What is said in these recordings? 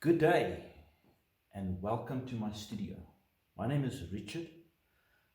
Good day and welcome to my studio. My name is Richard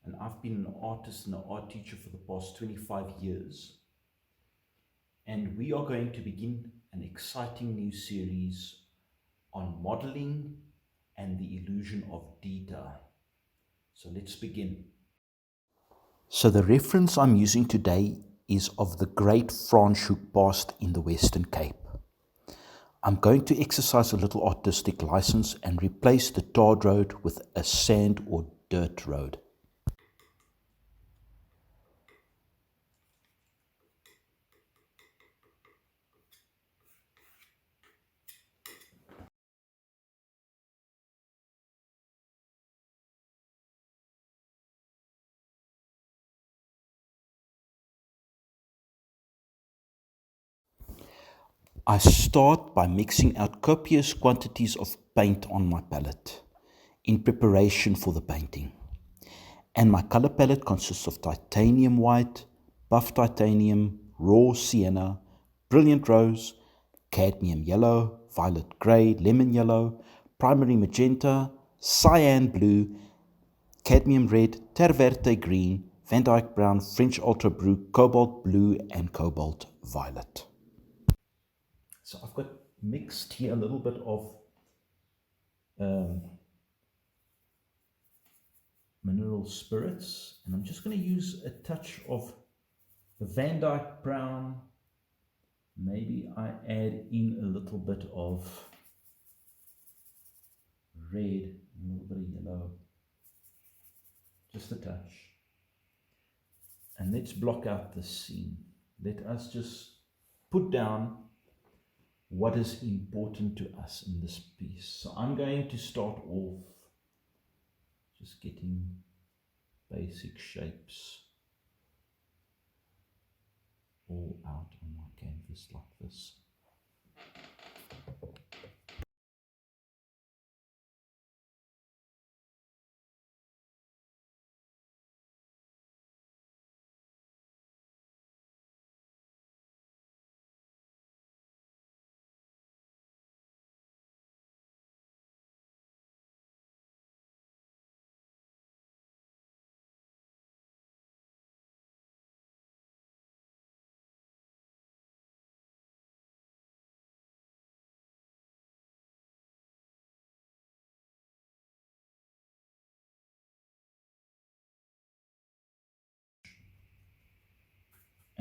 and I've been an artist and an art teacher for the past 25 years. And we are going to begin an exciting new series on modeling and the illusion of detail. So let's begin. So the reference I'm using today is of the great Franschhoek past in the Western Cape. I'm going to exercise a little artistic license and replace the tarred road with a sand or dirt road. I start by mixing out copious quantities of paint on my palette in preparation for the painting. And my color palette consists of titanium white, buff titanium, raw sienna, brilliant rose, cadmium yellow, violet grey, lemon yellow, primary magenta, cyan blue, cadmium red, terverte green, Van Dyke brown, French ultra blue, cobalt blue, and cobalt violet. So I've got mixed here a little bit of mineral spirits, and I'm just going to use a touch of the Van Dyke brown. Maybe I add in a little bit of red, a little bit of yellow, just a touch. And let's block out the scene. Let us just put down what is important to us in this piece. So I'm going to start off just getting basic shapes all out on my canvas like this.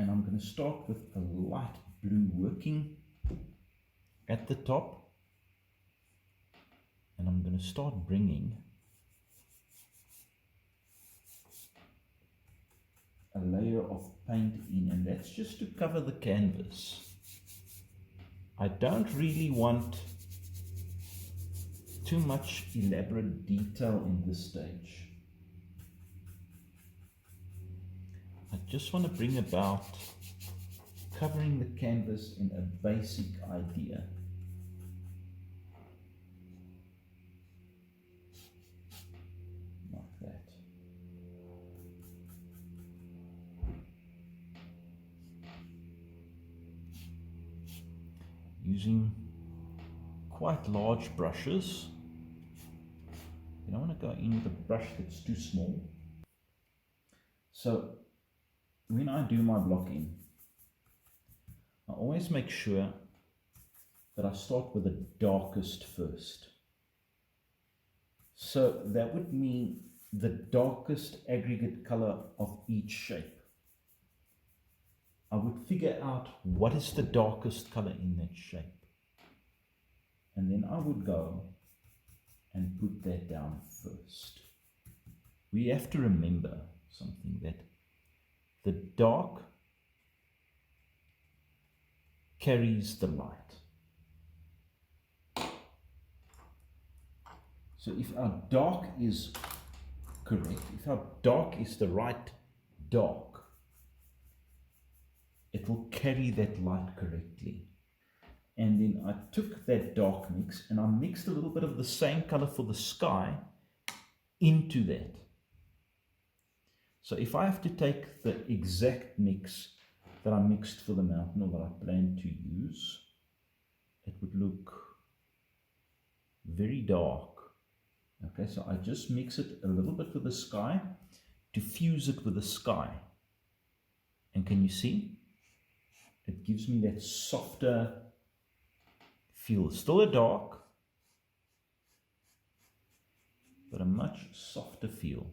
And I'm going to start with a light blue working at the top, and I'm going to start bringing a layer of paint in, and that's just to cover the canvas. I don't really want too much elaborate detail in this stage. I just want to bring about covering the canvas in a basic idea. Like that. Using quite large brushes. You don't want to go in with a brush that's too small. So when I do my blocking, I always make sure that I start with the darkest first. So that would mean the darkest aggregate color of each shape. I would figure out what is the darkest color in that shape. And then I would go and put that down first. We have to remember something, that the dark carries the light. So if our dark is correct, if our dark is the right dark, it will carry that light correctly. And then I took that dark mix and I mixed a little bit of the same color for the sky into that. So if I have to take the exact mix that I mixed for the mountain, or that I plan to use, it would look very dark. Okay, so I just mix it a little bit with the sky to fuse it with the sky. And can you see? It gives me that softer feel. Still a dark, but a much softer feel.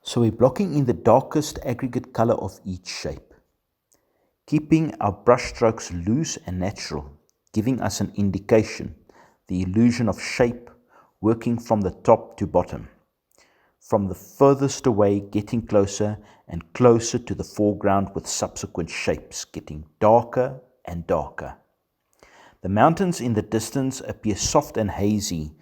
So we're blocking in the darkest aggregate color of each shape, keeping our brush strokes loose and natural, giving us an indication, the illusion of shape working from the top to bottom, from the furthest away getting closer and closer to the foreground with subsequent shapes getting darker and darker. The mountains in the distance appear soft and hazy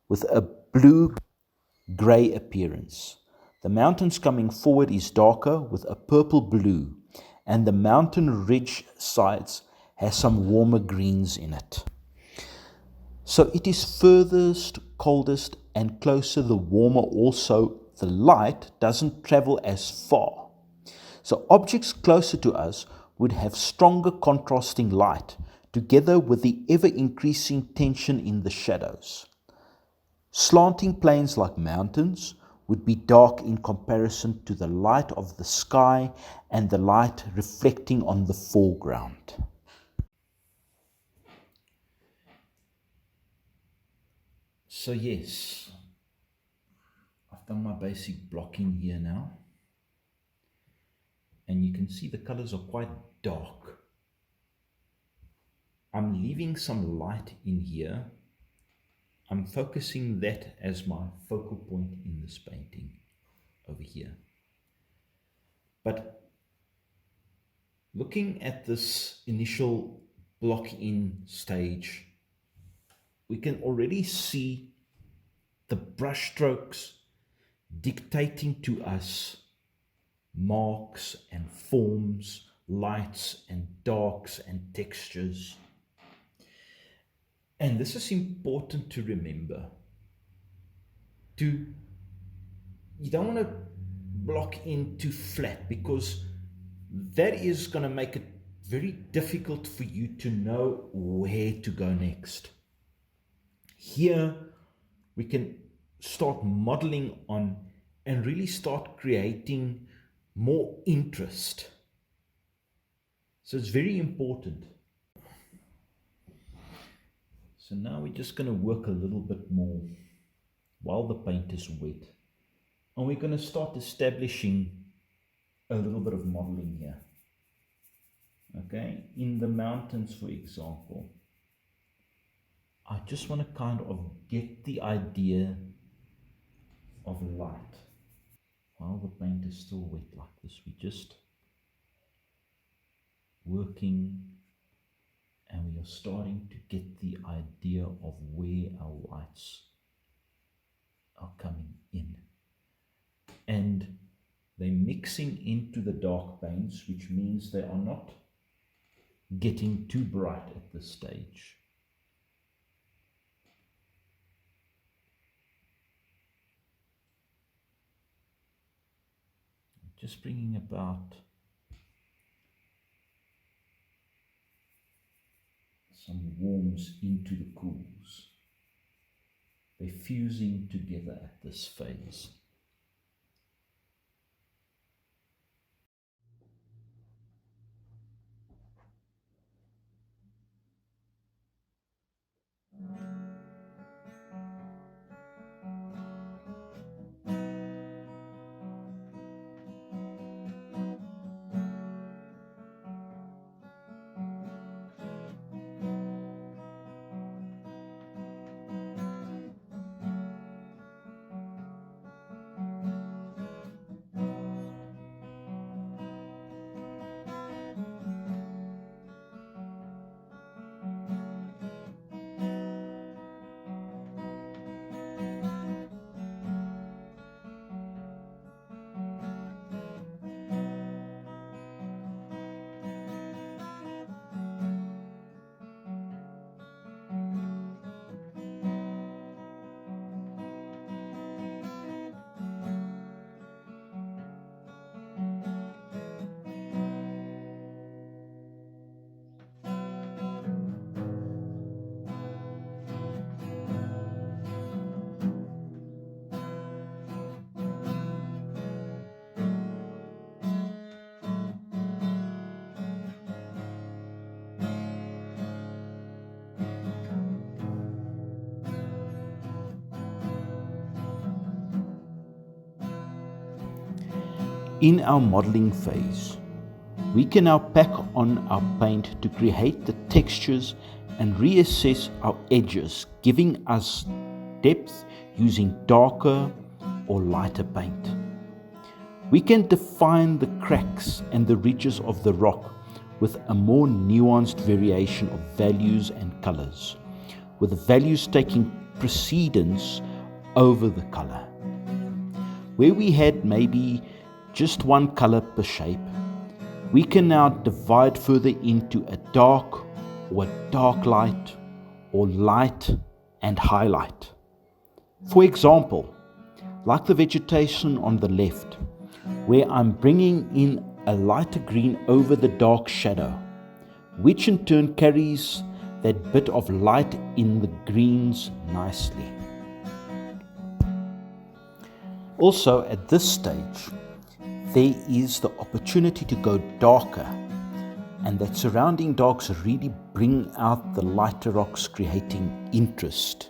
with a blue-grey appearance. The mountains coming forward is darker with a purple-blue, and the mountain ridge sides has some warmer greens in it. So it is furthest, coldest, and closer the warmer also the light doesn't travel as far. So objects closer to us would have stronger contrasting light, together with the ever-increasing tension in the shadows. Slanting planes like mountains would be dark in comparison to the light of the sky and the light reflecting on the foreground. So yes, I've done my basic blocking here now. And you can see the colors are quite dark. I'm leaving some light in here. I'm focusing that as my focal point in this painting over here. But looking at this initial block-in stage, we can already see the brush strokes dictating to us marks and forms, lights and darks and textures. And this is important to remember. You don't want to block in too flat, because that is going to make it very difficult for you to know where to go next. Here we can start modeling on and really start creating more interest. So it's very important. So now we're just going to work a little bit more while the paint is wet. And we're going to start establishing a little bit of modeling here. Okay, in the mountains, for example, I just want to kind of get the idea of light. While the paint is still wet like this, we're just working and we are starting to get the idea of where our lights are coming in. And they're mixing into the dark paints, which means they are not getting too bright at this stage. Just bringing about some warms into the cools. They're fusing together at this phase. In our modeling phase, we can now pack on our paint to create the textures and reassess our edges, giving us depth using darker or lighter paint. We can define the cracks and the ridges of the rock with a more nuanced variation of values and colors, with the values taking precedence over the color. Where we had maybe just one color per shape, we can now divide further into a dark or a dark light or light and highlight. For example, like the vegetation on the left, where I'm bringing in a lighter green over the dark shadow, which in turn carries that bit of light in the greens nicely. Also, at this stage, there is the opportunity to go darker, and that surrounding darks really bring out the lighter rocks, creating interest.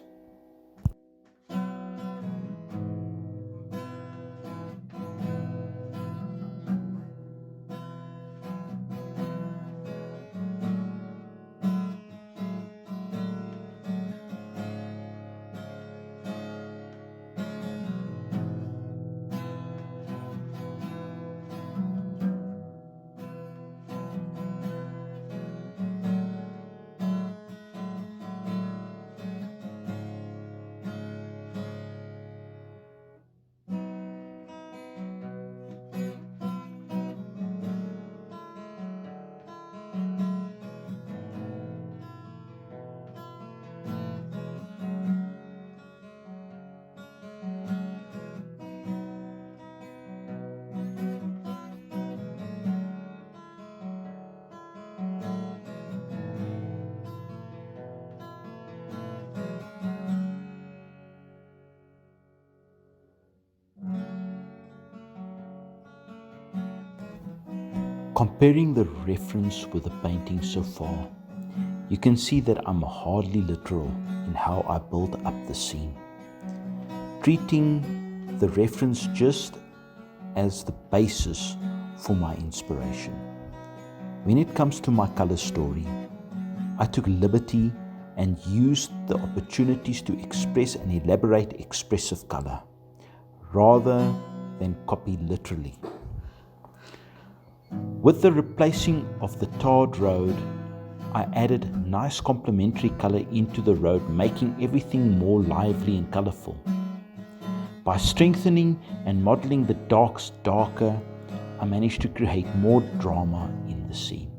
Comparing the reference with the painting so far, you can see that I'm hardly literal in how I build up the scene, treating the reference just as the basis for my inspiration. When it comes to my color story, I took liberty and used the opportunities to express and elaborate expressive color, rather than copy literally. With the replacing of the tarred road, I added nice complementary color into the road, making everything more lively and colorful. By strengthening and modeling the darks darker, I managed to create more drama in the scene.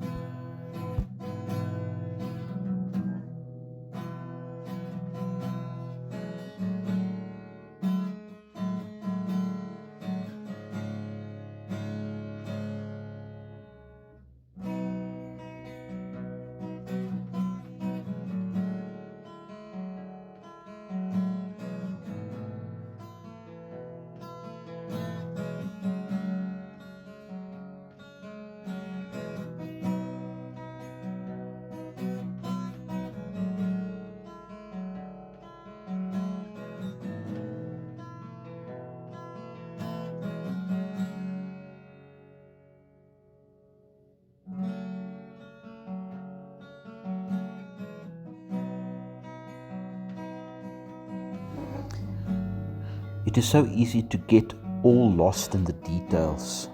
It is so easy to get all lost in the details.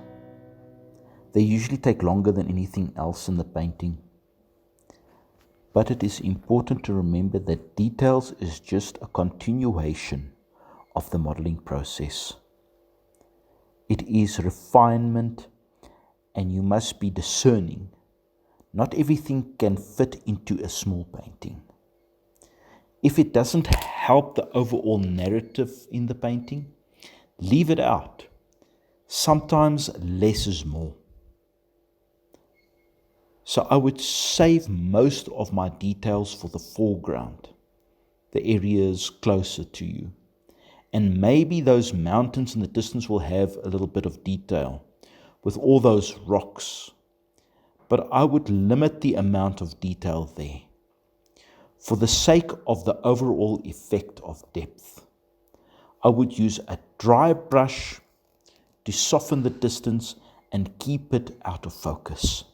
They usually take longer than anything else in the painting. But it is important to remember that details is just a continuation of the modeling process. It is refinement, and you must be discerning. Not everything can fit into a small painting. If it doesn't help the overall narrative in the painting, leave it out. Sometimes less is more. So I would save most of my details for the foreground, the areas closer to you. And maybe those mountains in the distance will have a little bit of detail with all those rocks. But I would limit the amount of detail there, for the sake of the overall effect of depth. I would use a dry brush to soften the distance and keep it out of focus.